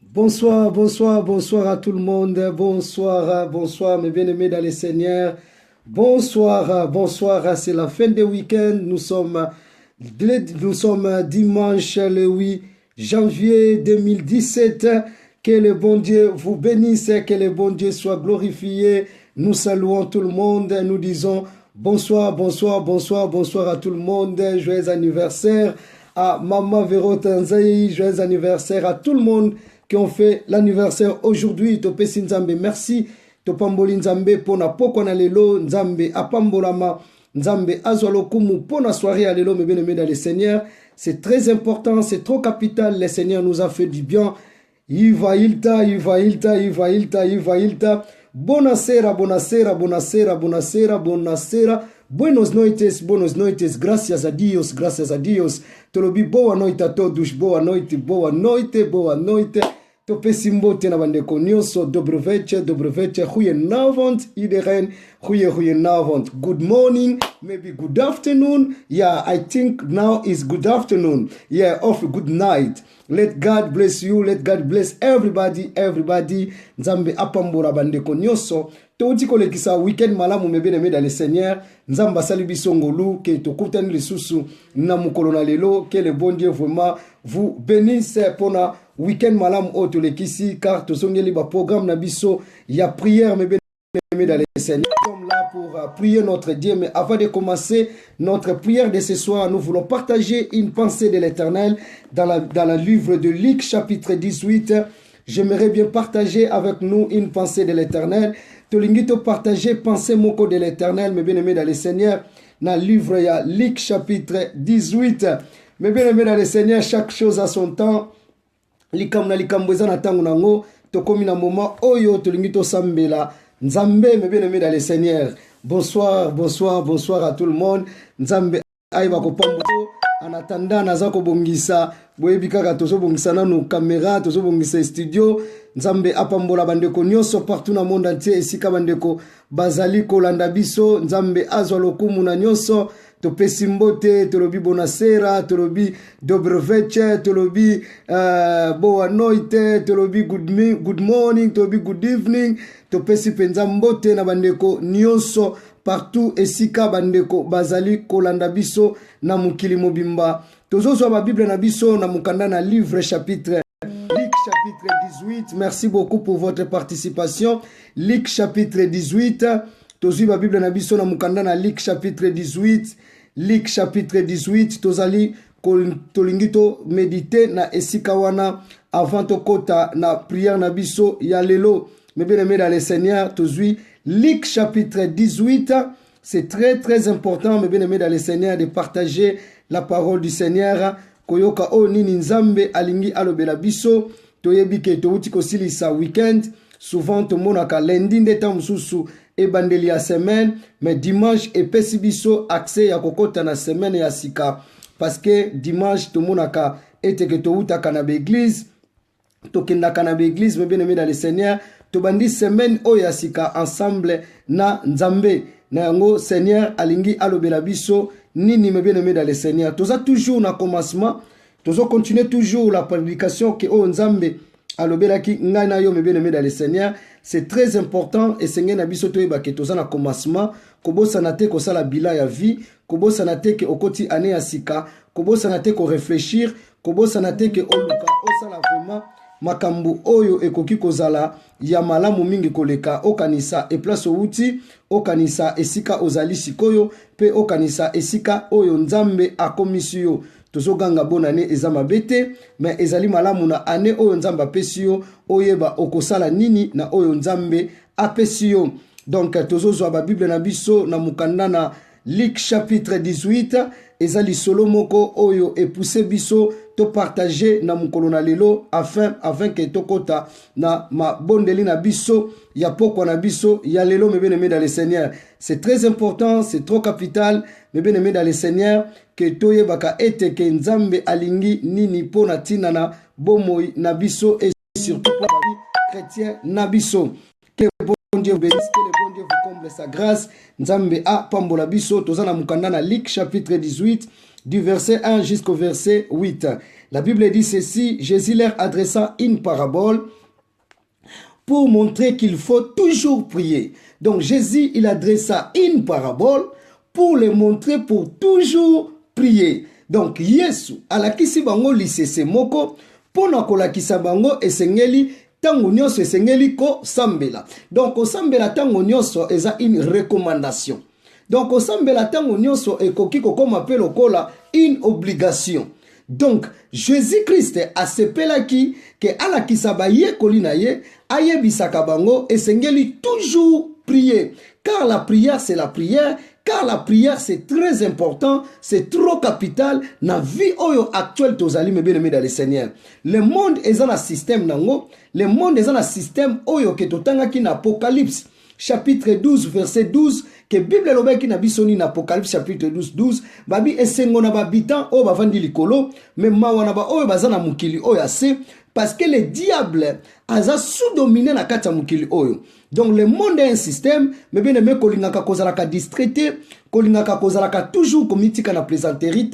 Bonsoir, bonsoir, bonsoir à tout le monde. Bonsoir, bonsoir, mes bien-aimés dans les Seigneurs. Bonsoir, bonsoir. C'est la fin du week-end. Nous sommes dimanche le 8 janvier 2017. Que le bon Dieu vous bénisse, que le bon Dieu soit glorifié. Nous saluons tout le monde. Nous disons bonsoir, bonsoir, bonsoir, bonsoir à tout le monde. Joyeux anniversaire à Maman Véro Tanzaï. Joyeux anniversaire à tout le monde qui ont fait l'anniversaire aujourd'hui. Topesi Nzambe merci. Topamboli Nzambe pona poko na lelo. Nzambe apambolama. Nzambe azwalokumu pona soirée à lelo. Mes bien-aimés dans le Seigneur. C'est très important, c'est trop capital. Le Seigneur nous a fait du bien. Iva ilta. Buonasera, buonasera, buonasera, buonasera, buonasera. Buenos noites, gracias a Dios, gracias a Dios. Tolobi boa noite a todos, boa noite, boa noite, boa noite. Topesi mbote na bandeko nyonso, dobroveche, goedenavond iedereen, goedenavond. Good morning, maybe good afternoon. Yeah, I think now is good afternoon. Yeah, of good night. Let God bless you, let God bless everybody. Nzambe apambora bandeko nyonso. Toti kolekisa weekend malamu mebene dans le Seigneur. Nzamba salibiso ngolu ke tokutani lisusu na mukolo na lelo. Que le bon Dieu vraiment vous bénisse pona weekend malamu otolekisi car tosongeli ba programme na biso ya prière mebene dans le Seigneur. Nous sommes là pour prier notre Dieu, mais avant de commencer notre prière de ce soir, nous voulons partager une pensée de l'Éternel dans le livre de Luc chapitre 18. J'aimerais bien partager avec nous une pensée de l'Éternel. Tolingito partager pensée moko de l'Éternel, mes bien-aimés dans le Seigneur, dans le livre ya Luc chapitre 18. Mes bien-aimés dans le Seigneur, chaque chose a son temps. Likamna likambweza na tangu nango, tokomi na moment oyo tolingito sambela. Nzambe, mes bien-aimés dans le Seigneur. Bonsoir, bonsoir, bonsoir à tout le monde. Nzambe aiba kopambo. En attendant, nazako bongisa, boyebi kaka tozo bongisa na no caméra, tozo bongisa studio. Nzambe apambola bandeko nyonso partout na monde entier esika bandeko bazali kolanda biso. Nzambe azwa lokumu na nyonso. Topesi mbote, tolobi bonasera, tolobi dobroveche, tolobi boa noite, tolobi good morning, tolobi good evening. Topesi penza mbote na bandeko nyonso partout esika bandeko bazali kolanda biso na mukili mobimba. Tozozwa ba Bible na biso na mukanda na livre chapitre Luc chapitre 18. Merci beaucoup pour votre participation. Luc chapitre 18. Tozwi ba Bible na biso na mukanda na Luc chapitre 18. Luc chapitre 18. Tozali tolingito méditer na esika wana avant tokota na prière na biso ya lelo. Mais bien aimé dans le Seigneur, tozwi Luc chapitre 18. C'est très très important, mes bien-aimés dans le Seigneur, de partager la parole du Seigneur. Koyoka o nini nzambe alingi alobela biso. Toyebi ke touti kosilisa weekend. Souvent to monaka lundi ndeta mususu e bandeli ya semaine. Mais dimanche epesi biso accès ya kokota na semaine ya sika. Parce que dimanche to monaka ete ke touta kana be église. Tokenda kana be église, mes bien-aimés dans le Seigneur. Tobandi semaine oyasika ensemble na nzambe na yango Seigneur alingi alobela biso nini me bien-aimé dans le Seigneur. Toza toujours na commencement, tozo continuer toujours la prédication que o nzambe alobela ki ngai na yo me bien-aimé dans le Seigneur. C'est très important et Seigneur na biso toyeba ke toza na commencement, kobosa na te ko sala bila ya vie, kobosa na te ke okoti ane ya sika, kobosa na te ko réfléchir, kobosa na te ke oluka osala vraiment makambu oyo ekoki kozala ya malamu mingi koleka okanisa e place outi okanisa esika ozali sikoyo pe okanisa esika oyo nzambe akomisi yo. Tozoganga bonane eza mabete mais ezali malamu na ane oyo nzambe apesi yo oyeba okosala nini na oyo nzambe apesi yo. Donc tozozwa ba Bible na biso na mukanda na Luc chapitre 18. Ezali solo moko oyo epousse biso to partager na mukolo na lelo afin que tokota na mabondeli na biso ya poko na biso ya lelo me bien-aimé dans le Seigneur. C'est très important, c'est trop capital me bien-aimé dans le Seigneur que toyebaka ete ke nzambe alingi nini pona tina na bomoi na biso et surtout pour la vie chrétien na biso. Que bon Dieu bénisse, que le bon Dieu vous comble sa grâce. Nzambe a pambola biso tozana mukanda na Luc chapitre 18 du verset 1 jusqu'au verset 8. La Bible dit ceci, Jésus leur adressa une parabole pour montrer qu'il faut toujours prier. Donc Jésus, il adressa une parabole pour les montrer pour toujours prier. Donc Yesu alakisi bango lisese moko pona kolakisa bango esengeli tango nyonso esengeli ko sambela. Donc osambela tango nyonso eza une recommandation. Donc osambela tango nyonso ekoki kokoma pe lokola une obligation. Donc Jésus-Christ asepelaki ke alakisa baye kolina ye ayebisaka bango esengeli toujours prier. Car la prière c'est la prière. Car la prière c'est très important, c'est trop capital na vie oyo actuelle tozali me bien-aimé dans le Seigneur. Le monde est dans un système nango, le monde est dans un système oyo ke totanga ki na Apocalypse chapitre 12 verset 12 que Bible lobaki na bisoni na Apocalypse chapitre 12 babi esengo na babitan oyo bavandi likolo me mawa na ba oyo bazana mukili oyo ase parce que le diable a sous-dominé la kata mukili oyo. Donc le monde est un système, mais bien aimé kolingaka kozalaka distraité, kolingaka kozalaka toujours komitika na plaisanterie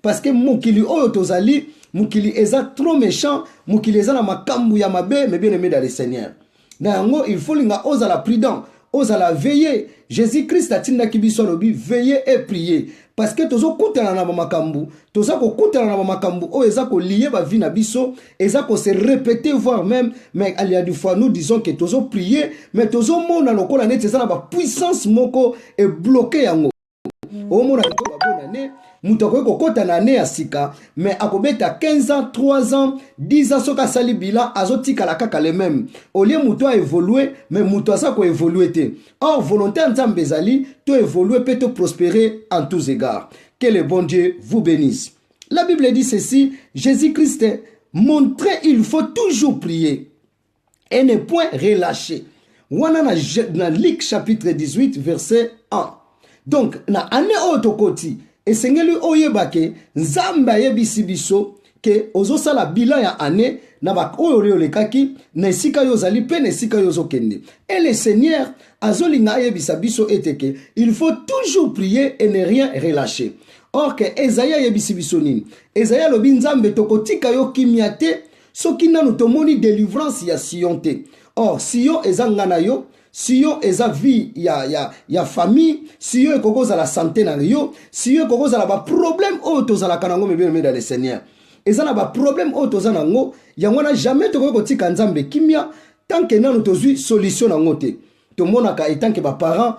parce que mukili oyo tozali, mukili eza trop méchant, mukili eza na makambu ya mabe, mais bien aimé dans le Seigneur. Na yango il faut linga ozala prudent, ozala veiller. Jésus-Christ a tinda kibiso lobi veiller et prier. Parce que tozo kutana na makambu, tozo ko kutana na makambu o eza ko lié ba vie na biso, eza ko se répéter voire même mais il y a des fois nous disons que tozo prier mais tozo mona lokola net eza na ba puissance moko et bloqué yango. O mona ko ba bonane, muto ko kota na ne asika mais akobeta 15 ans, 3 ans, 10 ans soka sali bila azotika la kaka les mêmes. Au lieu muto a évolué mais muto sa ko évoluer té. Or volonté Nzambe ezali to évoluer peut te prospérer en tous égards. Que le bon Dieu vous bénisse. La Bible dit ceci, Jésus-Christ montrait il faut toujours prier et ne point relâcher. Wana na Luc chapitre 18 verset 1. Donc na ane otokoti esengeli oyebake Nzambe ayebisi biso ke ozosala bilan ya ane na ba oyo lekaki na esika yo zali pe na esika yo zokende. Et le Seigneur azolinga ayebisa biso eteke il faut toujours prier et ne rien relâcher. Or que Esaïe ayebisi biso nini? Esaïe lobi Nzambe tokotika yo kimia te soki nanu tomoni délivrance ya Sion te. Or Sion ezanga na yo, Sion eza vie ya famille, Sion ekokoza la santé na yo, Sion ekokoza la ba problème o tozala kanango me bien dans le Seigneur. Ezana ba problème o tozana ngo yango na jamais tokoki kotika Nzambe kimia tant que nanu tozwi solution nango te. Tomonaka etant que ba parents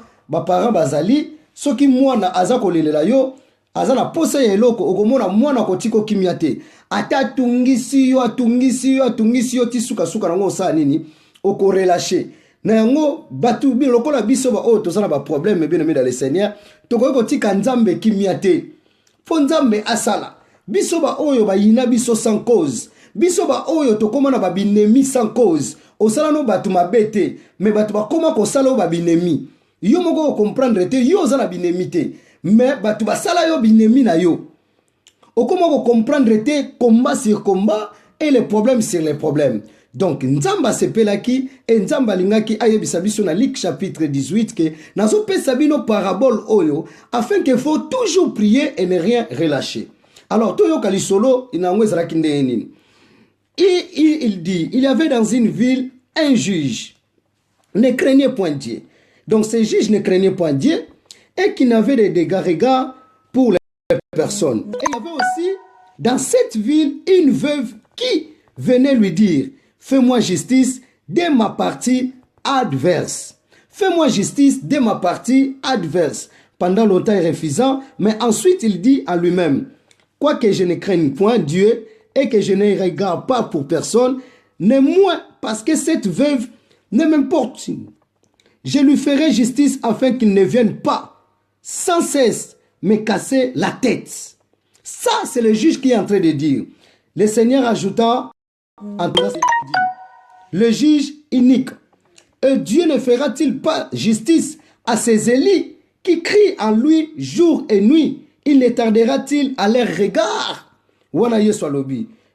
bazali soki mwana aza kolelela yo azana posa ya eloko okomona mwana kotiko kimia te. Ata tungisi yo tisuka suka nango osala nini okorelache. Na yango batu bi lokola biso ba o tozana ba problème bien aimé dans le Seigneur tokoki kotika Nzambe kimia te. Po Nzambe asala biso ba oyo ba yina biso sans cause. Biso ba oyo tokoma na ba binemi sans cause. Osala no batu mabete mais batu ba koma ko sala ba binemi. Yo moko comprendre te yo za na binemi te mais batu ba sala yo binemi na yo. Okoma ko comprendre te combat sur combat et les problèmes sur les problèmes. Donc Nzamba sepelaki et Nzamba lingaki ayebisa biso na Luc chapitre 18 que nazo pesa bino parabole oyo afin qu'il faut toujours prier et ne rien relâcher. Alors toyo kalisolo inangwe zalaki ndeni. Il dit, il y avait dans une ville un juge, ne craignait point Dieu. Donc ce juge ne craignait point Dieu et qui n'avait des regards pour les personnes. Et il y avait aussi dans cette ville une veuve qui venait lui dire, fais-moi justice de ma partie adverse. Fais-moi justice de ma partie adverse. Pendant longtemps il refusant, mais ensuite il dit à lui-même, quoique je ne craigne point Dieu, et que je ne regarde pas pour personne, néanmoins, parce que cette veuve ne m'importe. Je lui ferai justice afin qu'il ne vienne pas sans cesse me casser la tête. Ça, c'est le juge qui est en train de dire. Le Seigneur ajouta, le juge inique, et Dieu ne fera-t-il pas justice à ces élits qui crient en lui jour et nuit? Il ne tardera-t-il à leur regard?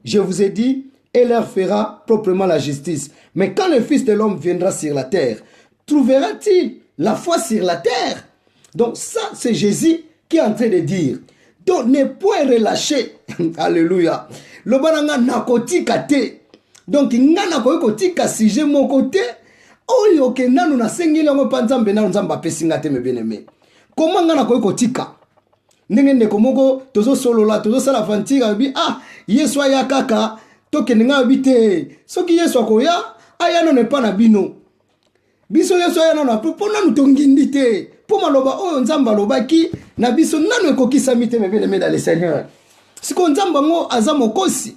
Je vous ai dit, et leur fera proprement la justice. Mais quand le Fils de l'homme viendra sur la terre, trouvera-t-il la foi sur la terre? Donc ça, c'est Jésus qui est en train de dire. Donc ne point relâcher. Alléluia. Lobananga nakotika te. Donc ngana kotika sujet mon côté. Oyo ke nanu na sengile ngo panzambe na nzamba pesinga te me bien-aimé. Comment ngana kotika? Ndenge ndeko moko tozo solola tozo sala fantiga bi Yesu ya kaka toke nga bite. Soki Yesu akoya aya no ne pa na bino. Biso Yesu aya na pona nutongindi te. Po maloba oyo nzamba lobaki na biso nanu ekokisa mite me bien-aimé dans le Seigneur. Siko nzamba ngo azamokosi.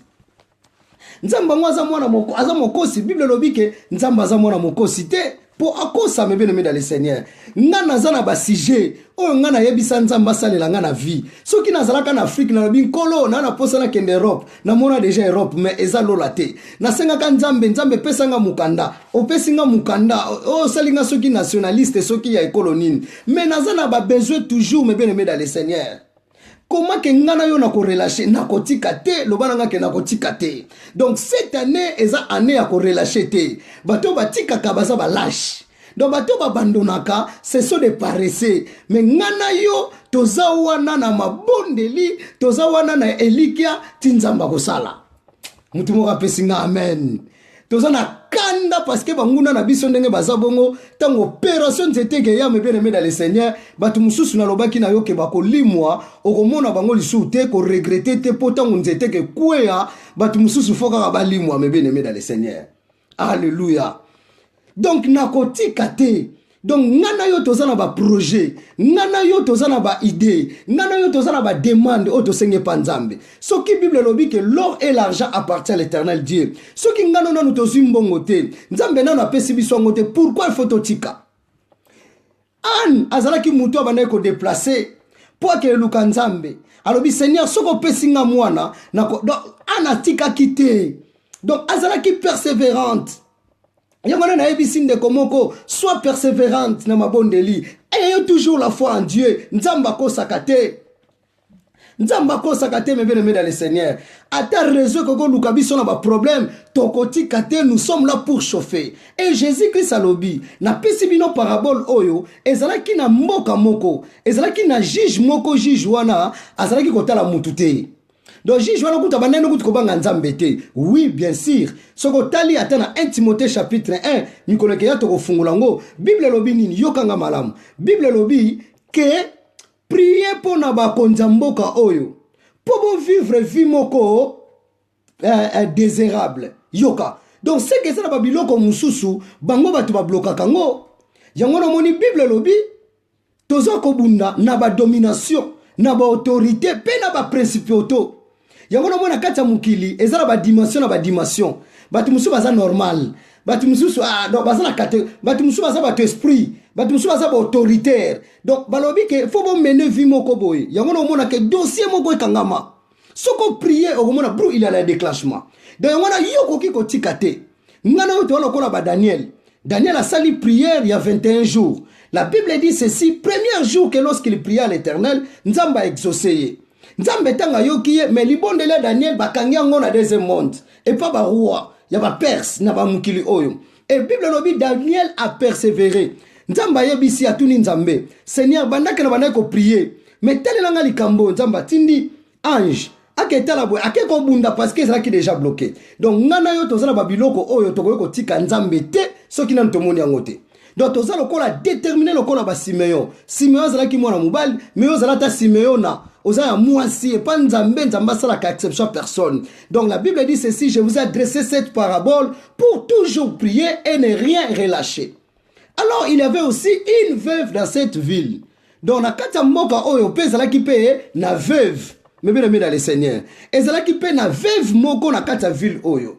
Nzamba ngo azamokosi. Bible lobi ke nzamba azamona mokosi te. Po akosa me bien-aimé dans le Seigneur. Ngana zana ba sujet oyo ngana yebisa nzamba salela ngana vie. Soki nazalaka na Afrique na lobi nkolo na posa na kende Europe. Na mona déjà Europe mais eza lola te. Na senga ka nzambe pesanga mukanda. Opesinga mukanda. Salinga soki nationaliste soki ya ekolonine. Mais nazana ba besoin toujours me bien-aimé dans le Seigneur. Comment que ngana yo na ko relâcher na kotika te lobana ke na kotika te. Donc cette année eza année à ko relâcher te. Bato batika ka baza ba lâche. Donc bato ba bandonaka ce sont des paresseux. Mais ngana yo toza wana na mabondeli, toza wana na elikia tinzamba kosala. Mutu mo pesinga amen. Toza na kanda parce que banguna na biso ndenge bazabongo tango opération zeteke ya me bien-aimé dans le Seigneur batu mususu na lobaki na yo ke bakolimwa okomona bango lisu te ko regretter te potango nzeteke kwea batu mususu foka balimwa me bien-aimé dans le Seigneur. Alléluia. Donc nakotika te. Donc ngana yo tozana ba projet, ngana yo tozana ba idée, ngana yo tozana ba demande o to senge panzambe. Soki Bible lobi que l'or et l'argent appartient à l'Éternel Dieu. Soki ngana no to zimbongo te, nzambe na pesi biso ngote, pourquoi il faut totika? An azalaki muto abana ko déplacer pour que luka nzambe. Alobi Seigneur soko pesinga mwana nako donc anatika kite. Donc azalaki persévérante. Yangona na ebisinde komoko sois persévérante na mabondeli. Ayez toujours la foi en Dieu. Nzamba ko sakate. Nzamba ko sakate me bien-aimé dans le Seigneur. À ta raison que luka biso na ba problème, tokoti kate nous sommes là pour chauffer. Et Jésus-Christ alobi na pesi bino parabole oyo ezalaki na mboka moko, ezalaki na juge moko juge wana azalaki kotala mutu te. Donc juge wana kuta banene kutu kobanga nzambe te. Oui, bien sûr. Soko tali atana 1 Timothée chapitre 1, nikoleke ya toko fungula ngo, Bible lobi nini yokanga malamu. Bible lobi ke prier pour na ba konzamboka oyo. Pour bon vivre vie moko désirable. Yoka. Donc c'est que ça na babiloko mususu bango batu ba bloka kango. Yango na moni Bible lobi tozo kobunda na ba domination, na ba autorité, pe na ba principauté. Yango na mona kati ya mukili ezala ba dimension na ba dimension. Batu musu baza normal. Batu musu donc baza na kate. Batu musu baza ba esprit. Batu musu baza ba autoritaire. Donc balobi ke faut bon mener vie moko boy. Yango na mona ke dossier moko ekangama. Soko prier okomona bro il y a le déclenchement. Donc yango na yoko ki ko tikate. Ngana yo to lokola ba Daniel. Daniel a sali prière il y a 21 jours. La Bible dit ceci, premier jour que lorsqu'il pria à l'Éternel, Nzamba a exaucé. Nzambe tanga yokiye mais libondele Daniel bakangia ngona deuxième monde et pas ba roi ya ba perse na ba mukili oyo et Bible lobi Daniel a persévéré. Nzamba yebisi atuni Nzambe Seigneur bandaka na bandako prier mais telelanga likambo Nzamba tindi ange aketala boy akeko bunda parce que ça qui déjà bloqué. Donc ngana yo tozala ba biloko oyo tokoyeko tika Nzambe te soki na ntomoni yangote. Donc toza lokola déterminer lokola ba Simeon. Simeon zala ki mwana mobali mais ozala ta Simeon na Oza mwasi et pas Nzambe Nzamba sala ka exception personne. Donc la Bible dit ceci, je vous ai adressé cette parabole pour toujours prier et ne rien relâcher. Alors il y avait aussi une veuve dans cette ville. Donc na kata mboka oyo pe zala ki pe na veuve. Mais bien aimé dans le Seigneur. Et zala ki pe na veuve moko na kata ville oyo.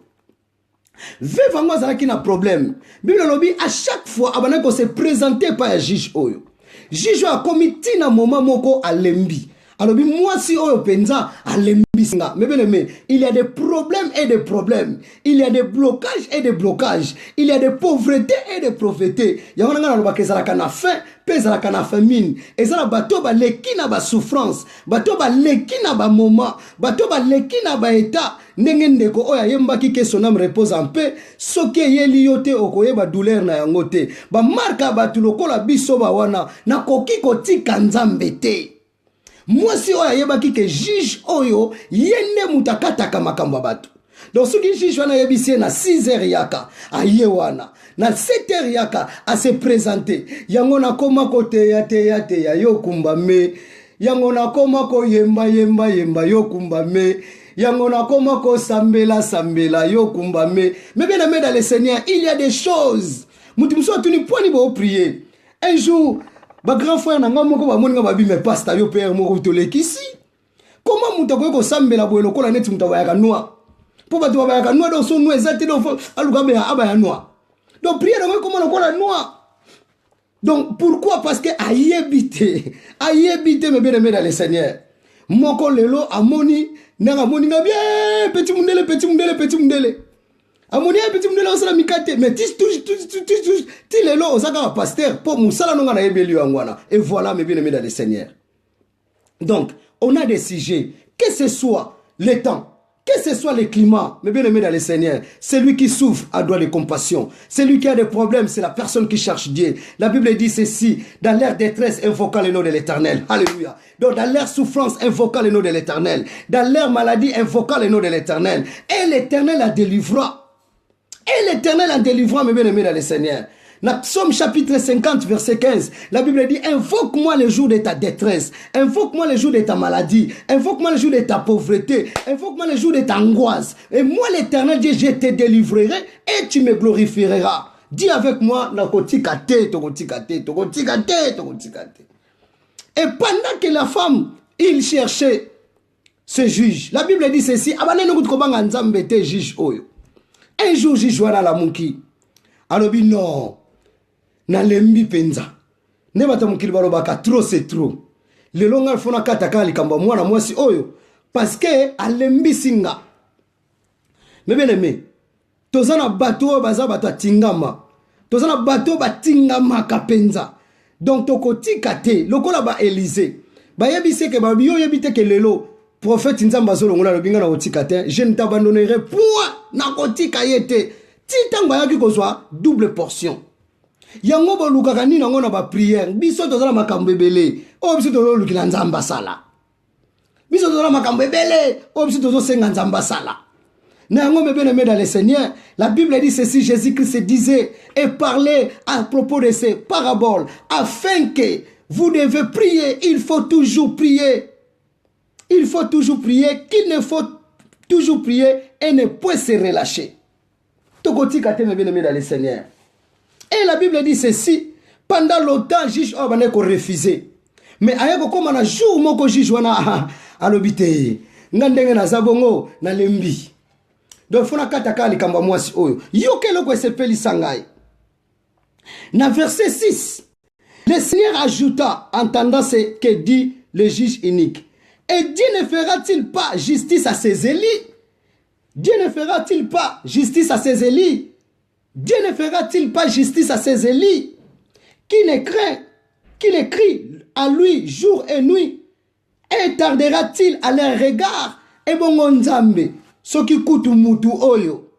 Veuve ango zala ki na problème. Bible lobi à chaque fois abana ko se présenter par un juge oyo. Juge a commis na moment moko a lembi. Alors, moi, si on pensa à l'embissinga, mais bien aimé, il y a des problèmes et des problèmes. Il y a des blocages et des blocages. Il y a des pauvretés et des pauvretés. Il y a un gens qui ont faim, qui ont famine. Et ça, bateau ba leki na ba souffrance, bateau ba leki na ba moment, bateau ba leki na ba état. Ndenge ko oya yembaki ke son âme repose en paix. Soke yeli yote okoye ba douleur na yangote. Ba marka ba tulokola biso ba wana na koki kotika Nzambe te. Moi si oyo ayebaki ke juge oyo yende mutakataka makambo bato. Donc ce qui juge wana yebisi na 6h yaka aye wana na 7h yaka a se présenter yango na koma kote ya yo kumba me yango na koma ko yemba yo kumba me yango na koma ko sambela yo kumba me. Mais bien aimé dans le Seigneur, il y a des choses mutu muso tuni poni bo prier. Un jour ba grand frère na ngamo ko ba moni ba bi me pasteur yo père moko tolekisi. Comment mutu ko sambela bo lokola neti mutu ba ya noa. Pour battre la noix dans son noix, exact dans le noix. Donc prier dans comment on la noix. Donc pourquoi? Parce que aïe habiter mais bien aimé dans le Seigneur. Mon collègue amoni n'a amoni bien petit mundele. Amoni petit mundele on sera mikate mais tu les lo on s'aga pasteur pour musala non na ebeli angwana. Et voilà mais bien aimé dans le Seigneur. Donc on a des sujets que ce soit le temps. Que ce soit le climat, mais bien aimé dans le Seigneur, celui qui souffre a droit de compassion. Celui qui a des problèmes, c'est la personne qui cherche Dieu. La Bible dit ceci, dans leur détresse, invoquant le nom de l'Éternel. Alléluia. Donc dans leur souffrance, invoquant le nom de l'Éternel. Dans leur maladie, invoquant le nom de l'Éternel. Et l'Éternel la délivrera. Mais bien aimé dans le Seigneur. Dans Psaume chapitre 50, verset 15, la Bible dit, invoque-moi le jour de ta détresse, invoque-moi le jour de ta maladie, invoque-moi le jour de ta pauvreté, invoque-moi le jour de ta angoisse. Et moi, l'Éternel Dieu, je te délivrerai et tu me glorifieras. Dis avec moi, et pendant que la femme, il cherchait ce juge, la Bible dit ceci, un jour, juge wala la munki. Alobi non. Na lembi penza. Ne bata mukili balobaka trop c'est trop. Le longa fona kataka likamba mwana mwasi oyo parce que alembi singa. Mais bien aimé. Tozana bato baza bato tingama. Tozana bato batingama kapenza. Donc tokoti kate lokola ba Élysée. Ba yebise ke ba biyo yebite ke lelo prophète nzamba zolongola lobinga na otikate. Je ne t'abandonnerai point na kotika yete. Titango yaki kozwa double portion. Yango bo lukaka nini nango na ba prière. Biso tozala makambo ebele. O biso tozolo lukila nzamba sala. Biso tozala makambo ebele. O biso tozo senga nzamba sala. Na yango me bien-aimé dans le Seigneur, la Bible dit ceci, Jésus-Christ disait et parlait à propos de ces paraboles afin que vous devez prier, il faut toujours prier. Il faut toujours prier, qu'il ne faut toujours prier et ne peut se relâcher. Tokoti kate me bien-aimé dans le Seigneur. Et la Bible dit ceci, pendant longtemps, juge a refusé. Mais ayako comme un jour, mon juge wana alobite, ngandenge na zabongo na lembi. Donc fona kataka likamba mwasi oyo. Yoke loko sepeli sangai. Na verset 6, le Seigneur ajouta, entendant ce que dit le juge unique. Et Dieu ne fera-t-il pas justice à ses élus? Dieu ne fera-t-il pas justice à ses élus? Dieu ne fera-t-il pas justice à ses élus? Qui ne craint, qui le crie à lui jour et nuit? Et tardera-t-il à leur regard? Et bon nzambe, soki kutu mutu oyo,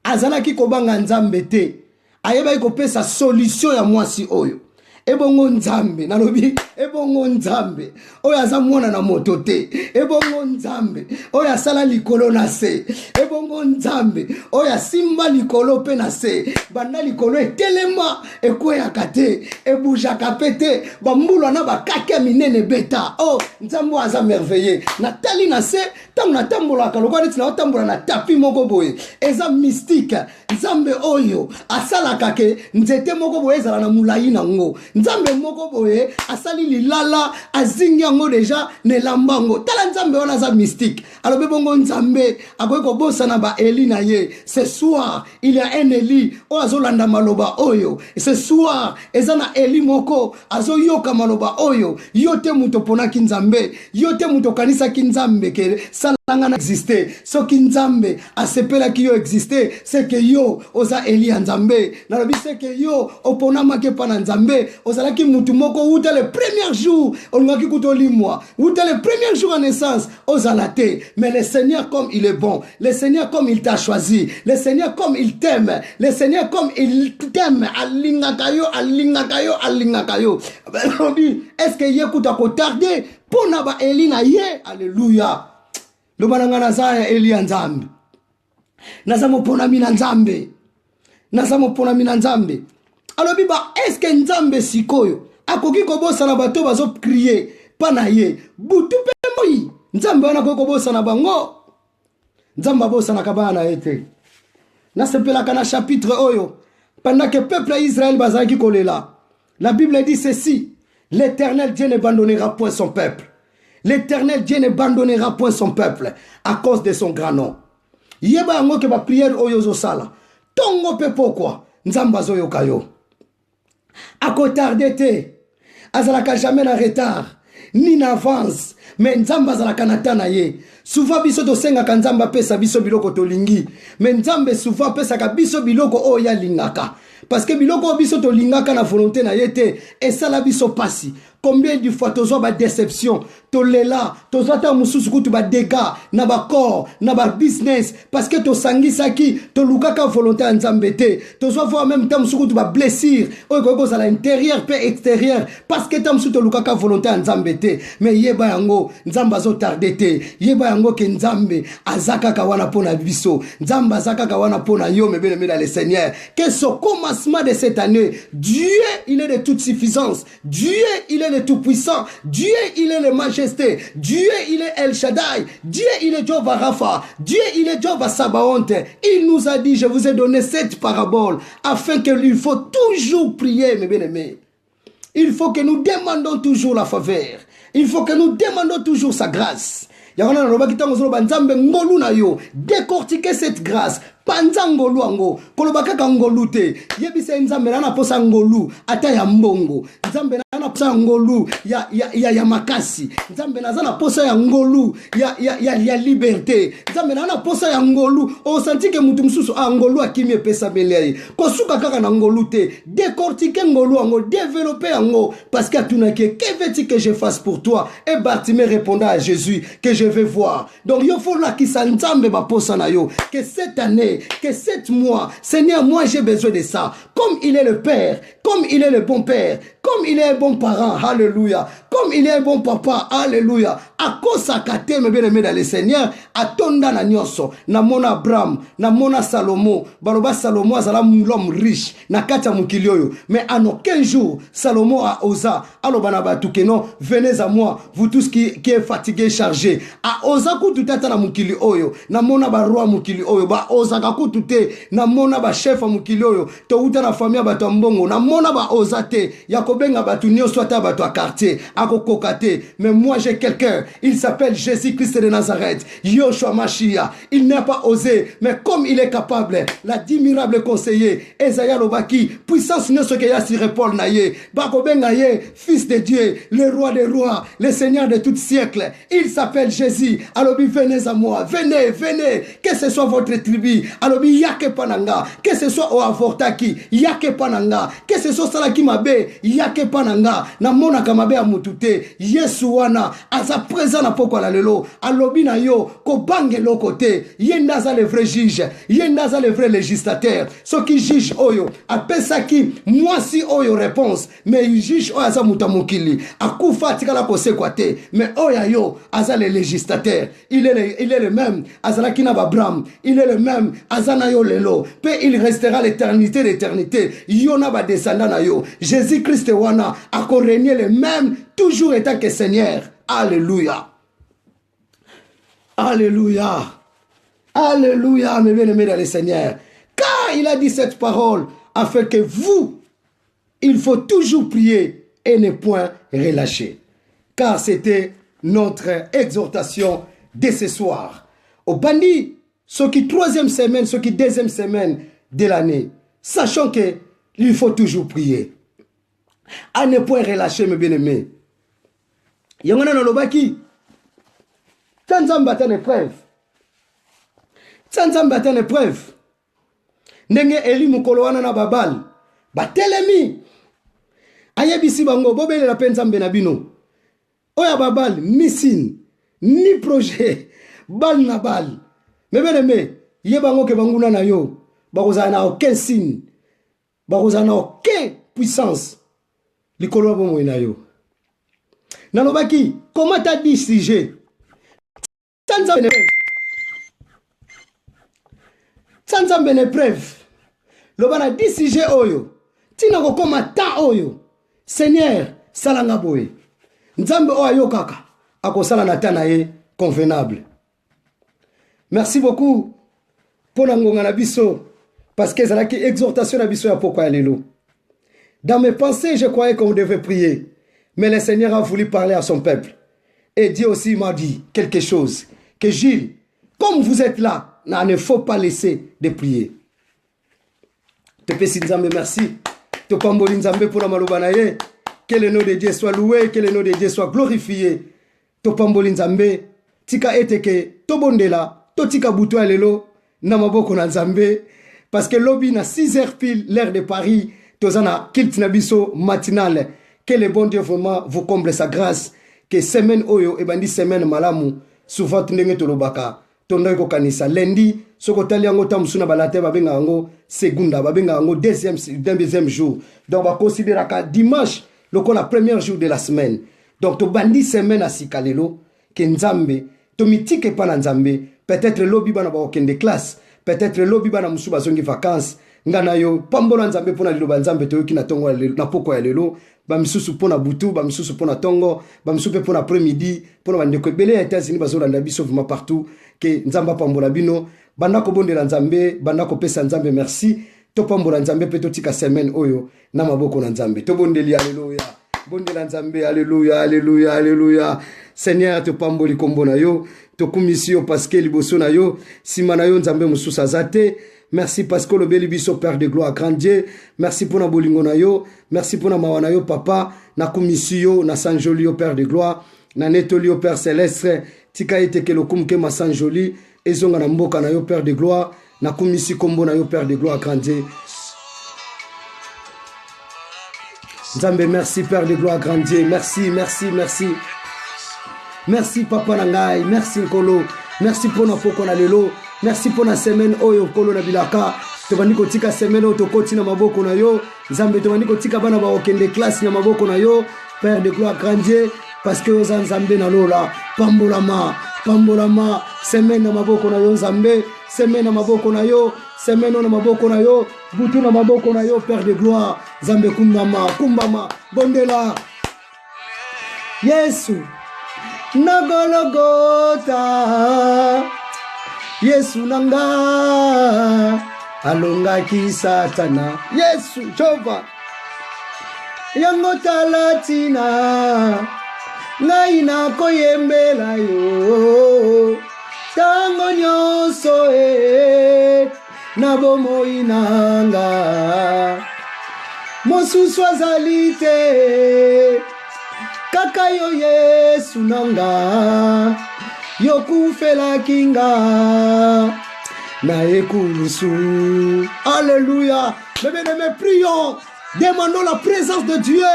azalaki kobanga nzambe te, ayeba kopesa solution ya mwasi oyo. Ebongo nzambe nalobi ebongo nzambe oyo aza mwana na moto te, ebongo nzambe oyo asala likolo na se, ebongo nzambe oyo asimba likolo pe na se, banda likolo etelema ekweyaka te, ebujaka pe te, bambulwa na bakake minene beta. Oh nzambe aza merveilleux, natali na se tango natambolaka lokola neti naotambola na tapi moko boye, eza mystique. Nzambe oyo asalaka ke nzete moko boye ezala na mulai nango, nzambe moko boye asali lilala azingi yango deja ne lambango. Tala nzambe wana za mystique. Alors bebongo nzambe akoki kobosa na ba Eli na ye. Ce soir il y a un Eli o azolanda maloba oyo. Ce soir ezana Eli moko azoyoka maloba oyo. Yote muto ponaki nzambe, yote muto kanisa ki nzambe ke salanga na existe. Soki nzambe asepela ki yo existe, c'est que yo oza Eli nzambe. Na lobi c'est que yo opona make pa na nzambe. Ozalaki mutu moko uta le premier jour olingaki kutolimwa, uta le premier jour en naissance ozalate. Mais le Seigneur comme il est bon, le Seigneur comme il t'a choisi, le Seigneur comme il t'aime, le Seigneur comme il t'aime, alingakayo. Est-ce que yekuta ko tarder pona ba eli na ye. Alléluia. Le bananga nazaya eli nzambe. Nazamo pona mina nzambe. Nazamo pona mina nzambe. Alors biba est-ce que nzambe sikoyo akoki kobosa na bato bazo crier pana ye butu pe moi nzambe wana kobosa na bango nzamba bosa na kabana ete na sepela kana chapitre oyo pendant que peuple Israël bazaki kolela la Bible dit ceci: l'Éternel Dieu n'abandonnera point son peuple. L'Éternel Dieu n'abandonnera point son peuple à cause de son grand nom. Yeba ngo ke ba prière oyo zo sala tongo pe pourquoi nzamba zo yokayo akotarde te azalaka jamais en retard ni en avance mais nzamba azalaka na tana ye. Souvent biso to senga kanzamba pesa biso biloko to lingi mais nzambe souvent pesa ka biso biloko o ya lingaka parce que biloko biso to lingaka na volonté na yete et ça la biso pasi. Combien de fois tozo ba déception to lela tozo ta mususu kutu ba dégâts na ba corps na ba business parce que to sangisa ki to lukaka volonté nzambe te tozo voir même temps mususu kutu ba blessure o ko za l'intérieur pe extérieur parce que temps mususu to lukaka volonté nzambe te mais yeba yango nzamba zo tarder te yeba yango ke nzambe azaka ka wana pona biso nzamba azaka ka wana pona yo me bien le Seigneur que ce commencement de cette année Dieu il est de toute suffisance. Dieu il est le tout-puissant. Dieu, il est le majesté. Dieu, il est El Shaddai. Dieu, il est Jehovah Rapha. Dieu, il est Jehovah Sabaoth. Il nous a dit, je vous ai donné cette parabole afin qu'il faut toujours prier, mes bien-aimés. Il faut que nous demandons toujours la faveur. Il faut que nous demandons toujours sa grâce. Décortiquer cette grâce. Panzangolu ango kolobaka ngolu te yebisa nzambe na posa ngolu ata ya mbongo nzambe na posa ngolu ya makasi nzambe na posa ya ngolu ya liberté nzambe na posa ya ngolu o senti que mutu mususu ngolu akimi pesa belei kosuka kaka na ngolu te décortiquer ngolu ango développer ango parce que que veux-tu que je fasse pour toi et Bartimée répondant à Jésus que je vais voir. Donc il faut la ki sa nzambe ba posa na yo que cette année que 7 mois, Seigneur, moi j'ai besoin de ça. Comme il est le Père, comme il est le bon Père, comme il est un bon parent, alléluia. Comme il est un bon papa, alléluia. À cause sakate, me bien-aimé dans le Seigneur, à tonda na nyoso, na mona Abraham, na mona Salomo, baroba Salomo azala l'homme riche, na katia mukilioyo. Mais en aucun jour, Salomo a osa, alo banaba non, venez à moi, vous tous qui êtes fatigués, chargés. A osa kututata na mukili oyo, na mona ba roi mukili oyo, ba osa kakutute, na mona ba chef mukili oyo, to uta na famille ba tambongo, na mona ba osate, yakobenga batu nyoso ata batu a quartier, ako kokate. Mais moi j'ai quelqu'un, il s'appelle Jésus-Christ de Nazareth, Yoshua Mashiach. Il n'a pas osé, mais comme il est capable, l'admirable conseiller, Esaïa Lobaki, puissance ne se qu'il sur Paul Naye, Bakobengaye, fils de Dieu, le roi des rois, le seigneur de tout siècle. Il s'appelle Jésus. Alors venez à moi, venez, venez, que ce soit votre tribu. Alors yake pananga, que ce soit au avortaki, yake pananga, que ce soit salaki mabe, yake pananga, na mona kamabe amutute, Yesu wana, aza présent na poko la lelo, alobi na yo, ko bange lo côté, yenda za le vrai juge, yenda za le vrai législateur, ce qui juge oyo, apesa ki, moi si oyo réponse, mais il juge oyo aza mutamukili, akufa tika la kose kwate, mais oya yo, aza le législateur, il est le même, azala kina Abraham, il est le même, azana yo lelo, pe il restera l'éternité d'éternité, yona ba descendant na yo, Jésus-Christ wana, ako régner le même, toujours étant que Seigneur. Alléluia. Alléluia. Alléluia, mes bien-aimés dans le Seigneur. Car il a dit cette parole, afin que vous, il faut toujours prier et ne point relâcher. Car c'était notre exhortation de ce soir. Au bandit, ce qui troisième semaine, ce qui deuxième semaine de l'année, sachant que il faut toujours prier. À ne point relâcher, mes bien-aimés. Yongana no lobaki. Tsanzamba ta épreuve. Tsanzamba ta épreuve. Ndenge Eli mukolo wana na babal. Batelemi. Ayebisi bango bobele la penzambe na bino. Oya babal missing ni projet bal na bal. Mais bien aimé, yebango ke banguna na yo. Bakozana na aucun signe. Bakozana na aucune puissance. Likolo bomo na yo. Nalobaki, comment t'as dit sujet? Sans bene preuve. Lobana dit sujet oyo. Tina ko koma ta oyo. Seigneur, salanga boye. Nzambe oyo kaka. Ako sala na ta na ye convenable. Merci beaucoup pour ngonga na biso parce que ça qui exhortation na biso ya poko lelo. Dans mes pensées, je croyais qu'on devait prier, mais le Seigneur a voulu parler à son peuple. Et Dieu aussi m'a dit quelque chose que Gilles, comme vous êtes là, il ne faut pas laisser de prier. Te pesi nzambe merci. Te pamboli nzambe pour la malobanaye. Que le nom de Dieu soit loué, que le nom de Dieu soit glorifié. Te pamboli nzambe tika eteke to bondela to tika buto lelo na maboko na nzambe parce que lobby na 6h pile l'heure de Paris tozana kilt na biso matinale. Que le bon Dieu vraiment vous comble sa grâce. Que semaine oyo ebandi semaine malamu souvent ndenge tolobaka tondoy ko kanisa lundi soko tali yango tamusuna balate babenga yango segunda babenga yango deuxième jour donc ba considérer ka dimanche lokola premier jour de la semaine donc to bandi semaine asikalelo ke nzambe to mitike pa na nzambe peut-être lobi bana ba okende classe peut-être lobi bana musuba zongi vacances ngana yo pambola nzambe pona liloba nzambe to yoki na tongo na poko ya lelo ba misusu pona butu ba misusu pona tongo ba misusu pona après-midi pona bandeko ebele ya États-Unis bazolanda biso vraiment partout ke nzamba pambola bino banda ko bondela nzambe banda ko pesa nzambe merci to pambola nzambe pe to tika semaine oyo na maboko na nzambe to bondeli alléluia bondela nzambe alléluia alléluia alléluia Seigneur te pamboli kombo na yo to kumisio parce que liboso na yo sima na yo nzambe mususu azate. Merci parce que le beli biso Père de gloire grand Dieu. Merci pour na bolingo na yo. Merci pour na mawana yo papa. Na kumisio na sanjoli yo Père de gloire. Na netoli yo Père céleste. Tika ete ke lokum ke ma sanjoli. Ezonga na mboka na yo Père de gloire. Na kumisi kombo na yo Père de gloire grand Dieu. Nzambe merci Père de gloire grand Dieu. Merci, merci, merci. Merci papa nangai. Merci nkolo. Merci pour na poko na lelo. Merci pour la semaine oyo kolo na bilaka. Tobandi kotika semaine oyo tokoti na maboko na yo. Nzambe tobandi kotika bana ba okende classe na maboko na yo. Père de gloire grand Dieu parce que oza nzambe na lola. Pambolama, pambolama. Semaine na maboko na yo nzambe. Semaine na maboko na yo. Semaine na maboko na yo. Butu na maboko na yo Père de gloire. Nzambe kumbama, kumbama. Bondela. Yesu. Nagologota. Yesu nanga alonga ki satana Yesu Jehova yango talatina ngai na koyembela yo tango nyonso na bomoi nanga mosusu azali te kaka yo Yesu nanga yokufela kinga na ekulusu. Alléluia. Mes prions, demandons la présence de Dieu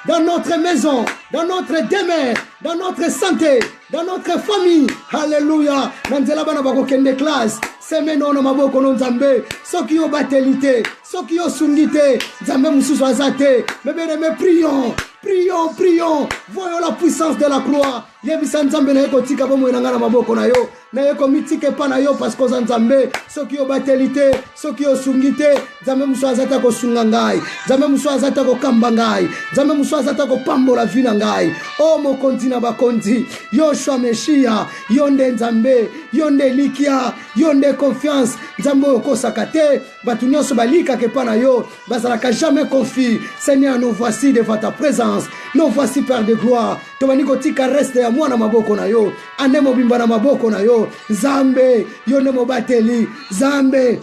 dans notre maison, dans notre demeure, dans notre santé, dans notre famille. Alléluia. Nanzela bana bako kende classe. Semeno na maboko no nzambe. Soki yo batelite, soki yo sungite, nzambe mususu azate. Mes prions. Prions, prions, voyons la puissance de la croix. Yebisa nzambe na yeko tika bomo na ngana maboko na yo. Na yeko mitike pa na yo parce que nzambe soki yo batelite, soki yo sungite, nzambe muso azata ko sunga ngai. Nzambe muso azata ko kamba ngai. Nzambe muso azata ko pambola vina ngai. O mokonzi na bakonzi, Yoshua Meshia, yonde nzambe, yonde likia, yonde confiance. Nzambe okosaka te, batu nyonso balika ke pa na yo, bazalaka jamais confie. Seigneur, nous voici devant ta présence. Nous voici Père de gloire. Tomaniko tika reste ya mwana maboko na yo. Anemo bimba na maboko na yo. Zambe, yone mobateli. Zambe.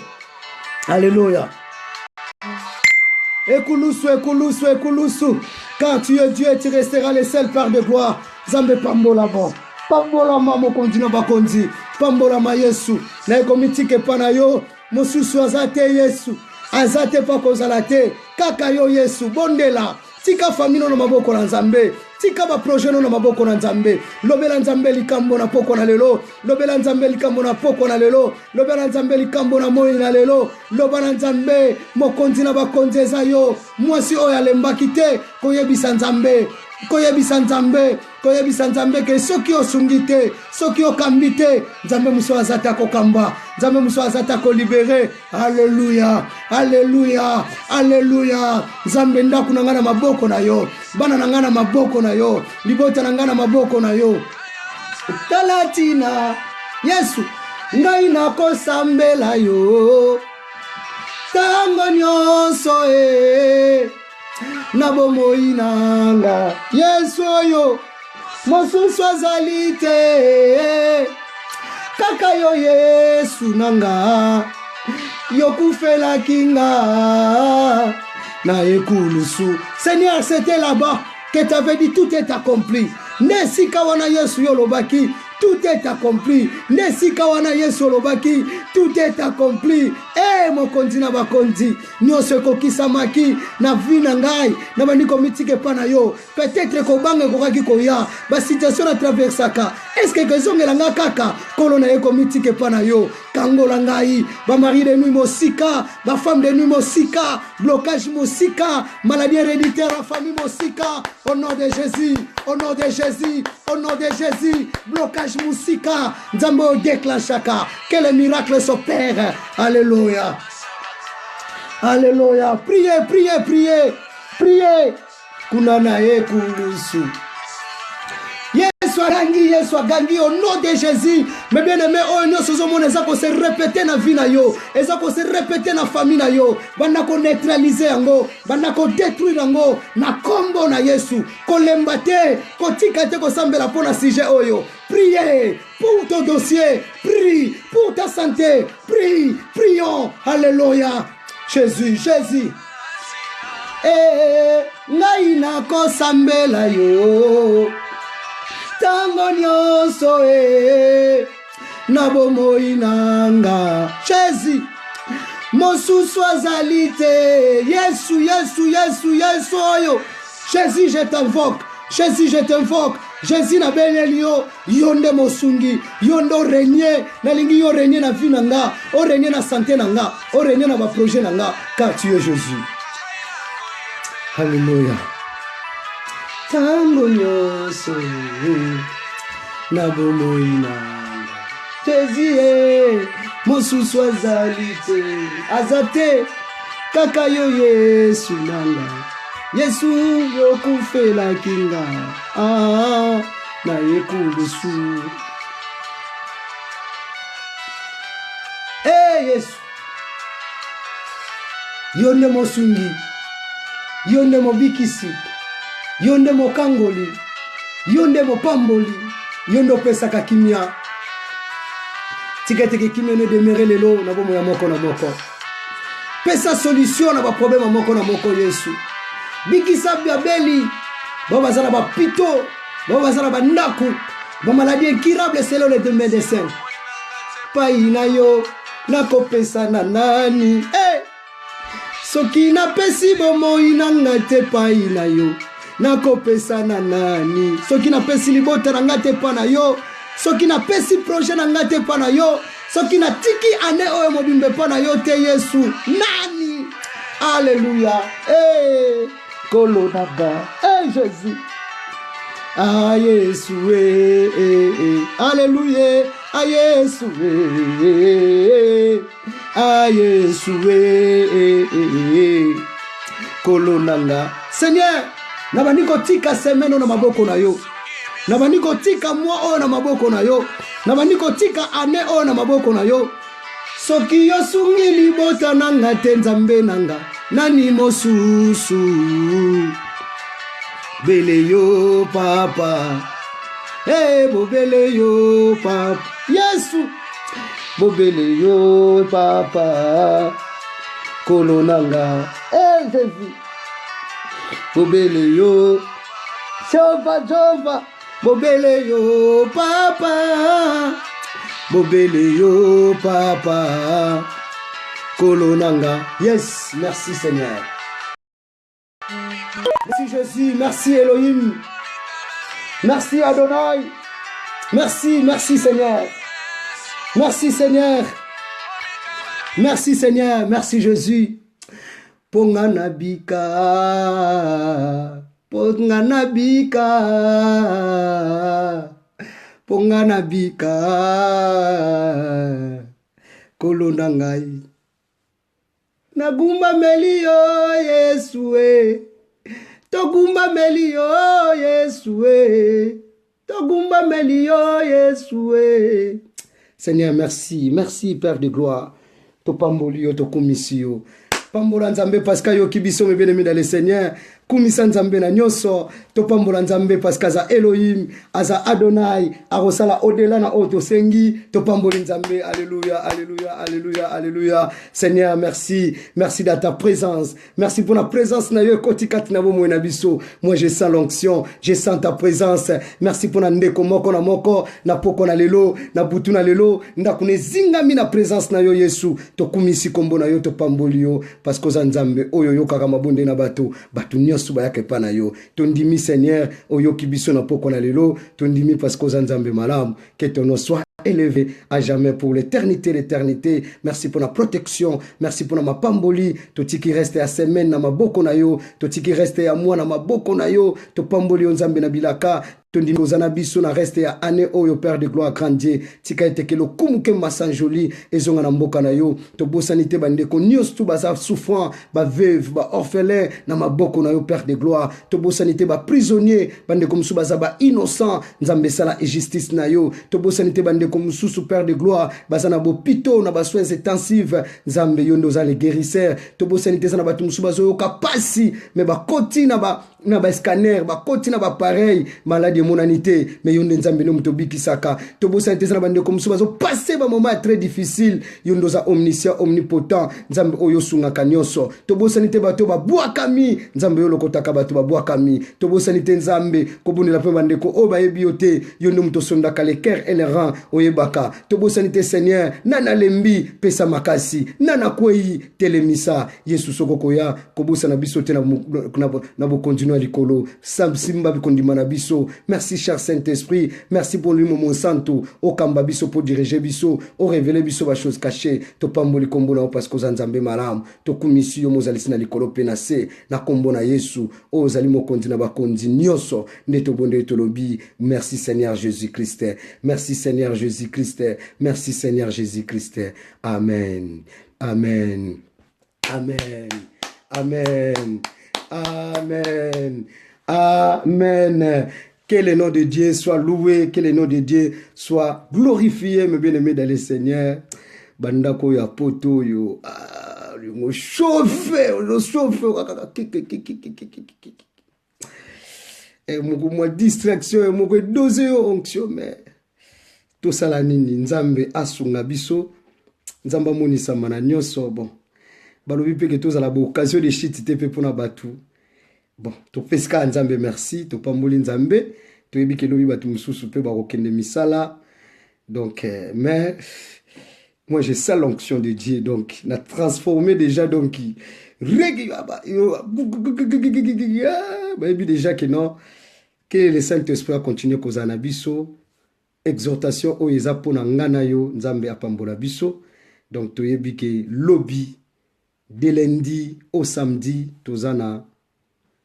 Alléluia. Ekulusu, ekulusu, ekulusu. Quand tu es Dieu, tu resteras le seul Père de gloire. Zambe pambola bon. Pambola mamo kondina bakonzi. Pambola ma Yesu. Na ekomitike pana yo. Mosusu azate Yesu. Azate pa kozalate. Kaka yo Yesu. Bondela. Tika famino na maboko na nzambe. Tika ba projet no na maboko na nzambe. Lobela nzambe likambo na poko na lelo. Lobela nzambe likambo na poko na lelo. Lobela nzambe likambo na moi na lelo. Lobela nzambe mokonzi na bakonzi za yo. Mwasi oyo alembaki te koyebisa nzambe. koyebisa nzambe ke soki osungi te soki okambi te nzambe mosusu aza te akokamba nzambe mosusu aza te akolibere. Alleluya, alleluya, alleluya. Nzambe ndako na ngai na maboko na yo, bana na ngai na maboko na yo, libota na ngai na maboko na yo. Talatina Yesu ngai nakosambela yo tango nyonso na bomoi nanga. Yesu oyo mosusu azali te kaka yo Yesu nanga yokufelaki nga na ekulusu. Seigneur, c'était là-bas que tu avais dit tout est accompli. Nesika wana Yesu yolobaki tout est accompli. Nesika wana Yesu lobaki tout est accompli. Mokonzi na bakonzi nyonso ekokisamaki na vi na ngai na bandiko mitike pa na yo. Peut-être kobanga kokaki koya ba situation na traversaka. Est-ce que kezongela nga kaka kolo na eko mitike pa na yo kangola ngai ba mari de nuit mosika ba femme de nuit mosika blocage mosika maladie héréditaire en famille mosika au nom de Jésus, au nom de Jésus, au nom de Jésus. Blocage musika nzambo déclenchaka que les miracles s'opèrent. Alléluia, alléluia. Priez, priez, priez, priez. Kunana ekulusu Yesu agangi au nom de Jésus. Mais bien aimé, oh nous sommes ezako se répéter na vie na yo, ezako se répéter na famille na yo, banda ko neutraliser yango, banda ko détruire yango na kombo na Yesu. Kolemba te, kotika te ko sambela pona sujet oyo. Priez pour ton dossier, prie pour ta santé, prie, prions. Alléluia. Jésus, Jésus. Ngai na ko sambela yo tango nyonso na bomoi nanga. Jésus mosusu azali te. Yesu, Yesu, Yesu, Yesu oyo. Jésus, je t'invoque. Jésus, je t'invoque. Jésus na beneli yo, yonde mosungi, yondo régner, na lingi yo régner na vie nanga, o régner na santé nanga, o régner na ba projet nanga, car tu es Jésus. Alléluia. Tango nyonso na bomoi nanga. Jésus mosusu azali te, azate kaka yo Yesu nanga. Yesu yokufela kinga na ekulusu. Yesu yonde mosungi, yonde mobikisi, yonde mokangoli, yonde mopamboli, yonde opesaka kimia. Tiketeke kimia ne demere lelo na bomo ya moko na moko. Pesa solution na ba problème moko na moko Yesu. Bikisa biabeli, baba zana ba pito, baba zana ba ndaku, ba maladie incurable selon les deux médecins. Paina yo nako pesa na nani. Soki na pesi bomo inanga te paina yo nako pesa na nani. Soki na pesi libota na ngate pa na yo, soki na pesi projet na ngate pa na yo, soki na tiki ane oyo mobimbe pa na yo te Yesu nani. Alléluia. Kolonaga. Jésus. Yesu. Alléluia. Yesu. Yesu. Kolonanga. Seigneur, nabaniko tika semeno na maboko na yo. Nabaniko tika mwa o na maboko na yo. Nabaniko tika ane o na maboko na yo. Soki yo sungi libota nanga te nzambe nanga. Nani mosusu bele yo papa. Bobele yo papa. Yesu bobele yo papa. Kolonanga. Jésus bobele yo Jova. Bobele yo papa. Bobele yo papa. Kolonanga. Yes, merci Seigneur. Merci Jésus, merci Elohim. Merci Adonai. Merci, merci Seigneur. Merci Seigneur. Merci Seigneur, merci Jésus. Pongana bika. ponga nabika ponga nabika kolonda ngai nagumba melio Yesu togumba melio Yesu togumba melio Yesu Seigneur, merci, merci Père de gloire. To pambolio, to komisio. Pambola nzambe parce que yo kibiso me bien-aimé dans le Seigneur. Kumisa nzambe na nyoso. To pambola nzambe parce que aza Elohim, aza Adonai, arosala au-delà na oto sengi. To pamboli nzambe. Alléluia, alléluia, alléluia, alléluia. Seigneur, merci. Merci de ta présence. Merci pour la présence na yo kotikat na bo na biso. Moi je sens l'onction, je sens ta présence. Merci pour na ndeko moko na moko, na poko na lelo, na butu na lelo, ndakune zingami na présence na yo Yesu. To kumisi kombo na yo to pamboli yo parce que nzambe oyo yo kaka mabonde na bato nyonso bayake pa na yo. Tondimi Seigneur oyo kibiso na poko na lelo, tondimi parce que nzambe malamu, que ton nom soit élevé à jamais pour l'éternité, l'éternité. Merci pour la protection, merci pour ma pamboli, tout ce qui reste à semaine na maboko na yo, tout ce qui reste à moi na maboko na yo, to pamboli nzambe na bilaka. Tondi kozana biso na reste ya année oyo Père de gloire grand Dieu tika eteke lo kumuke masanjoli ezonga na mboka na yo to bosanité bandeko nyos tu baza souffrant ba veuve ba orphelin na maboko na yo Père de gloire to bosanité ba prisonnier bandeko musu baza ba innocent nzambe sala et justice na yo to bosanité bandeko musu Père de gloire baza na bopito na ba soins intensifs nzambe yo ndoza les guérisseurs to bosanité sana batu musu bazo yo kapasi me ba koti na ba scanner ba koti na ba pareil maladie monanité mais yonde nzambe no muto bikisaka to bosanité sana bande comme so passer ba moment très difficile yondo za omniscient omnipotent nzambe oyo sunga kanyoso to bosanité bato ba bwakami nzambe yo lokotaka bato ba bwakami to bosanité nzambe ko bonela pe bande ko o ba ebiote yondo muto sonda ka le cœur et les reins oyebaka to bosanité Seigneur nana lembi pesa makasi nana kwei telemisa Yesu sokoko ya ko bosana biso te na bo continuer likolo simba bikondima na biso. Merci cher Saint-Esprit, merci pour lui mon santo, au kamba biso pour diriger biso, au révéler biso ba chose cachée, to pamboli kombo na parce que nzambe malam, to kumisi yo mozalisi na likolo penase, na kombo na Yesu, o zali mo kondi na ba kondi nyoso, neto bonde to lobi. Merci Seigneur Jésus-Christ. Merci Seigneur Jésus-Christ. Merci Seigneur Jésus-Christ. Amen. Amen. Amen. Amen. Amen. Amen. Que le nom de Dieu soit loué, que le nom de Dieu soit glorifié, mes bien-aimés dans le Seigneur. Bandako ya poto yo, mo chauffe, et mo distraction, mo dose yo onction, mais tout ça la nini, nzambe asunga biso, nzamba monisa mana nyoso, bon. Balobi pe que tous à la occasion de chitite pe pona batu. Bon, to peska nzambe merci, to pamboli nzambe, to yebi ke lobi batu mususu pe ba kokende misala. Donc mais moi j'ai ça l'onction de Dieu donc n'a transformé déjà donc ba yebi déjà que non que le Saint-Esprit a continué kozana biso exhortation o eza pona ngana yo nzambe apambola biso. Donc to yebi ke lobby de lundi au samedi tozana.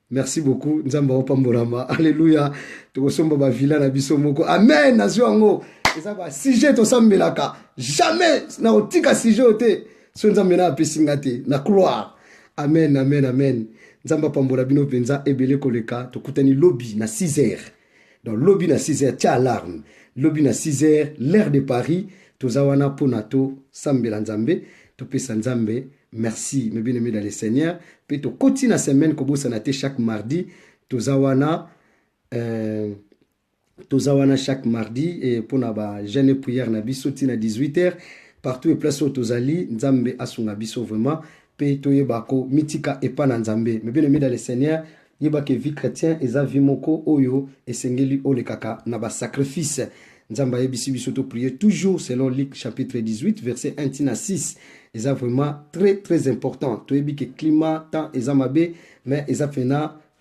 Merci beaucoup nzamba opambolama. Alléluia. Tokosomba ba villa na biso moko. Amen. Nazuango. Eza ba sujet to sambelaka. Jamais na otika sujet ote. So nzamba na apesingate na croire. Amen, amen, amen. Nzamba pambola bino penza ebele koleka tokutani lobby na 6h. Donc lobby na 6h tia alarme. Lobby na 6h l'heure de Paris tozawana ponato sambela nzambe topesa nzambe. Merci, mes bien-aimés dans le Seigneur. Puis, tu continues la semaine, comme vous savez, chaque mardi. Tozawana chaque mardi. Et pour la jeune prière, na biso, tina 18h. Partout et place où tozali, nzambe asunga biso vraiment. Puis, tu yebako, mitika et pas nzambe. Mes bien-aimés dans le Seigneur, yebake vie chrétien, eza vimoko, oyo, et sengeli, ole kaka, naba sacrifice. Nzamba yebisi biso to prier toujours selon Luc chapitre 18, verset 1 à 6. Et ça vraiment très très important. Tu as dit que le climat, temps, et mabe, mais et ça fait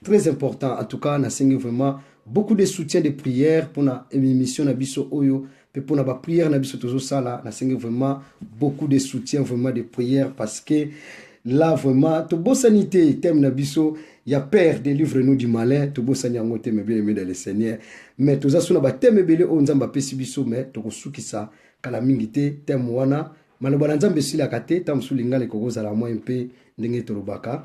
très important. En tout cas, on a vraiment beaucoup de soutien de prières pour la émission Nabiso Oyo. Et pour la prière Nabiso Tozo Sala, on a vraiment beaucoup de soutien vraiment de prières parce que là vraiment to bosanité thème na biso ya père délivre-nous du malin to bosani yango thème bien aimé dans le Seigneur mais toza suna ba thème belé o nzamba pesi biso mais to kosukisa kala mingi te thème wana maloba na nzambe sila kate tam sulinga le kokoza la moi mpe ndenge tolobaka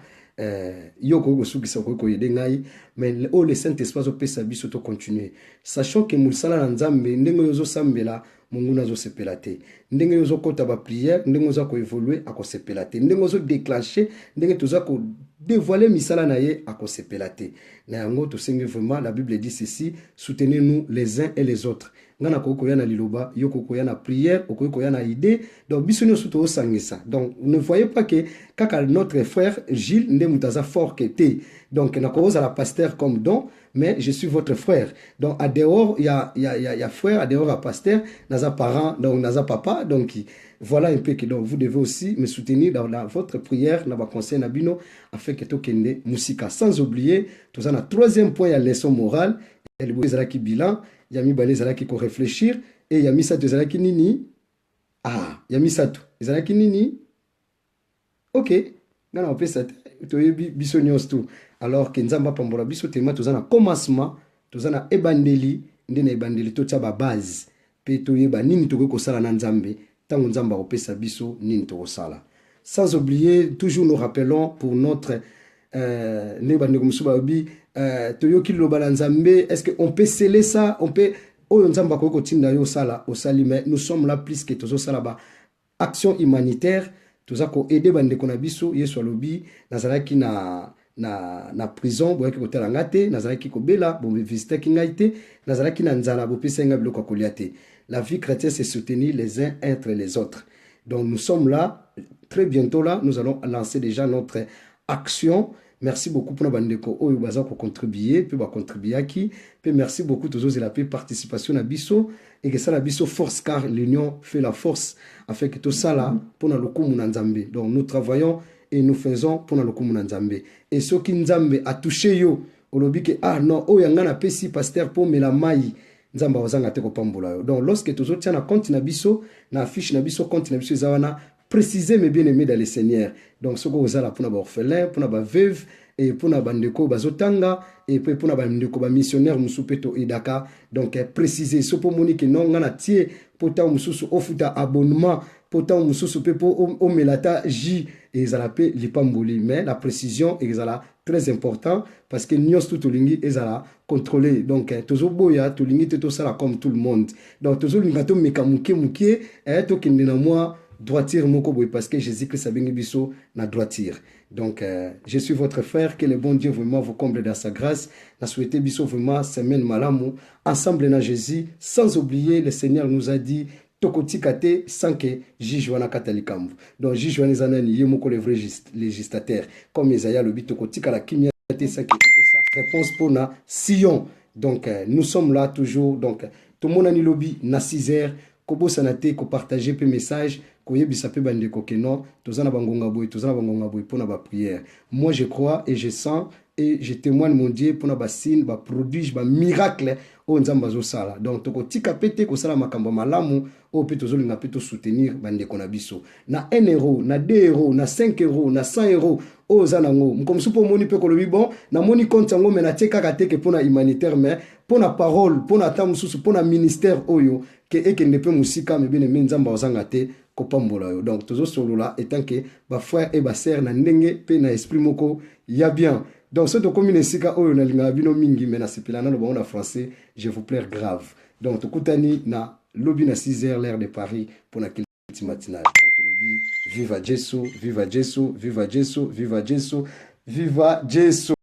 yo ko sukisa ko yede ngai mais le Saint-Esprit opesa biso to continuer sachant que musala na nzambe ndenge yozo sambela mungu nazo sepela te ndenge yozo kota ba prière ndenge yozo ko évoluer ako sepela te ndenge yozo déclencher ndenge toza ko dévoiler misala na ye ako sepela te na yango to sengi vraiment la Bible dit ceci soutenez-nous les uns et les autres ngana koko yana liloba yo koko yana prière koko yana idée donc biso nyo suto osangisa donc ne voyez pas que kaka notre frère Gilles ndemutaza fort que te donc na ko la pasteur comme don mais je suis votre frère donc à dehors il y a frère à dehors à pasteur naza parent donc naza papa donc voilà un peu que donc vous devez aussi me soutenir dans votre prière na ba conseil na bino afin que to kende musika sans oublier tout ça na troisième point il y a leçon morale et le ezalaki bilan yami balé ezalaki ko réfléchir et yami sato ezalaki nini yami sato ezalaki nini OK ngana opesa to yebi biso nyos tout alors que nzamba pambola biso tema toza na commencement toza na ebandeli ndena ebandeli to tsa ba base pe to yeba nini to ko sala na nzambe tango nzamba opesa biso nini to sala sans oublier toujours nous rappelons pour notre ne bandeko musuba obi to yoki loba na nzambe est-ce que on peut sceller ça on peut oyo nzamba ko tinda yo sala osali mais nous sommes là plus que tozo sala ba action humanitaire toza ko aider bandeko na biso yesu alobi nazalaki na prison boyaki kotala ngate nazalaki ko bela bo visiter kingaite nazalaki na nzala bo pesa nga biloko kolia te la vie chrétienne c'est soutenir les uns entre les autres donc nous sommes là très bientôt là nous allons lancer déjà notre action. Merci beaucoup pour bandeko oyo baza ko contribuer pe ba contribuer qui pe merci beaucoup tous la participation na biso et que ça la biso force car l'union fait la force afin que tout ça là pour na lokumu na nzambe donc nous travaillons et nous faisons pour na lokumu na nzambe et ce qui nzambe a touché yo olobi que non oyo ngana pesi pasteur pour mela mai nzamba wazanga te ko pambola yo donc lorsque tous autres na compte na biso na affiche na biso compte na biso zawana préciser mes bien-aimés dans le Seigneur. Donc, ce que vous avez pour les orphelins, pour les veuves, et pour les bandeko bazotanga, et puis pour les bandeko missionnaires, musupeto et daka. Donc, préciser. Ce pour monique non, on a tiré, pour ta mususu ofuta abonnement, pour ta mususu pepo omelata J, et ils allaient lipamboli. Mais la précision est très important, parce que nous, tout le monde est contrôlé. Donc, toujours boya, tout le monde est ça comme tout le monde. Donc, toujours le monde est mouké, et tout le monde droiture moko boy parce que Jésus-Christ a béni biso na droiture. Donc je suis votre frère, que le bon Dieu vraiment vous comble dans sa grâce. Na souhaité biso vraiment semaine malamu ensemble na Jésus sans oublier le Seigneur nous a dit tokotikate sans que jijwana katalikambu. Donc jijwana zanani yemoko le vrai législateur comme Isaïe le bito kotika la kimia te sans que sa réponse pour na Sion. Donc nous sommes là toujours donc tout le monde a ni lobby na 6 heures kobo sanate ko partager pe message koyebisa pe bandeko ke non tozana bangonga boy pona ba prière. Moi je crois et je sens et je témoigne mon Dieu pona ba signe ba prodige ba miracle o nzamba zo sala. Donc toko tika pete ko sala makambo malamu o pe tozoli na pe to soutenir bandeko na biso na 1 euro na 2 euros na 5 euros na 100 euros o zanango mkomsu po moni pe ko lobi bon na moni compte yango me na teka ka teke pona humanitaire mais pona parole pona tamususu pona ministère oyo que ekende pe musika me bien nzamba ozanga te kopambola yo. Donc toujours solo là étant que ba frère et ba sœur na ndenge pe na esprit moko ya bien. Donc ce to commune sika oyo na linga bino mingi mais na sepela na lo na français je vous plaire grave. Donc to kutani na lobby na 6h l'heure de Paris pour na kiliti matinale. Donc lobby viva Jésus, viva Jésus, viva Jésus, viva Jésus, viva Jésus.